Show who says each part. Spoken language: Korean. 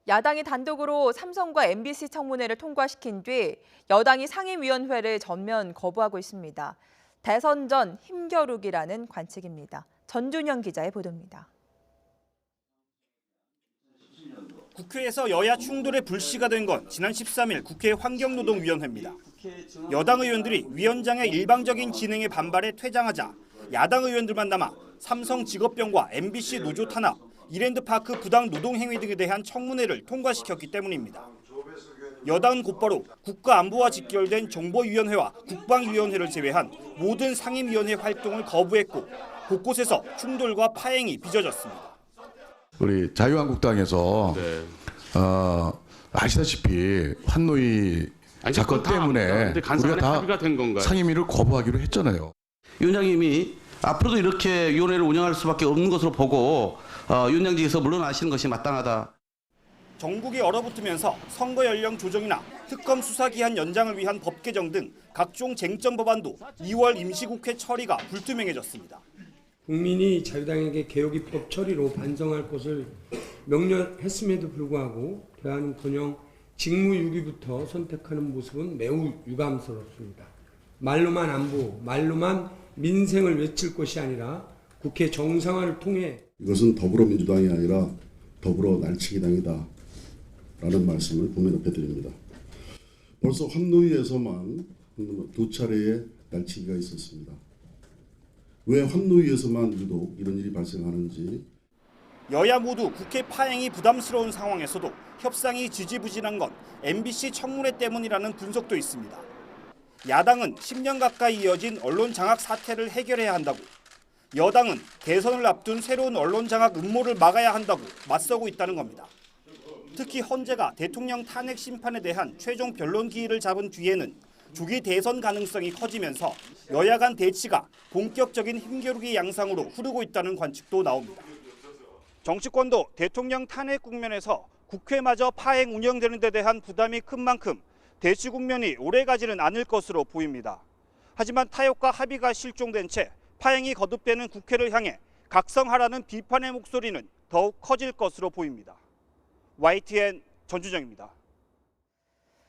Speaker 1: 야당이 단독으로 삼성과 MBC 청문회를 통과시킨 뒤 여당이 상임위원회를 전면 거부하고 있습니다. 대선 전 힘겨루기라는 관측입니다. 전준영 기자의 보도입니다.
Speaker 2: 국회에서 여야 충돌의 불씨가 된 건 지난 13일 국회 환경노동위원회입니다. 여당 의원들이 위원장의 일방적인 진행에 반발해 퇴장하자 야당 의원들만 남아 삼성 직업병과 MBC 노조 탄압, 이랜드파크 부당 노동행위 등에 대한 청문회를 통과시켰기 때문입니다. 여당은 곧바로 국가안보와 직결된 정보위원회와 국방위원회를 제외한 모든 상임위원회 활동을 거부했고 곳곳에서 충돌과 파행이 빚어졌습니다.
Speaker 3: 우리 자유한국당에서 아시다시피 환노위 사건 때문에 우리가 다 상임위를 거부하기로 했잖아요.
Speaker 4: 위원장님이 앞으로도 이렇게 위원회를 운영할 수밖에 없는 것으로 보고 위원장직에서 물러나시는 것이 마땅하다.
Speaker 2: 정국이 얼어붙으면서 선거 연령 조정이나 특검 수사 기한 연장을 위한 법 개정 등 각종 쟁점 법안도 2월 임시국회 처리가 불투명해졌습니다.
Speaker 5: 국민이 자유당에게 개혁 입법 처리로 반성할 것을 명령했음에도 불구하고 대안은커녕 직무유기부터 선택하는 모습은 매우 유감스럽습니다. 말로만 안보, 말로만 민생을 외칠 것이 아니라 국회 정상화를 통해
Speaker 6: 이것은 더불어민주당이 아니라 더불어 날치기당이다 라는 말씀을 분명히 드립니다. 벌써 환노위에서만 2차례의 날치기가 있었습니다. 왜 환노위에서만 유독 이런 일이 발생하는지.
Speaker 2: 여야 모두 국회 파행이 부담스러운 상황에서도 협상이 지지부진한 건 MBC 청문회 때문이라는 분석도 있습니다. 야당은 10년 가까이 이어진 언론 장악 사태를 해결해야 한다고, 여당은 대선을 앞둔 새로운 언론 장악 음모를 막아야 한다고 맞서고 있다는 겁니다. 특히 헌재가 대통령 탄핵 심판에 대한 최종 변론 기일을 잡은 뒤에는 조기 대선 가능성이 커지면서 여야 간 대치가 본격적인 힘겨루기 양상으로 흐르고 있다는 관측도 나옵니다. 정치권도 대통령 탄핵 국면에서 국회마저 파행 운영되는 데 대한 부담이 큰 만큼 대치 국면이 오래가지는 않을 것으로 보입니다. 하지만 타협과 합의가 실종된 채 파행이 거듭되는 국회를 향해 각성하라는 비판의 목소리는 더욱 커질 것으로 보입니다. YTN 전준영입니다.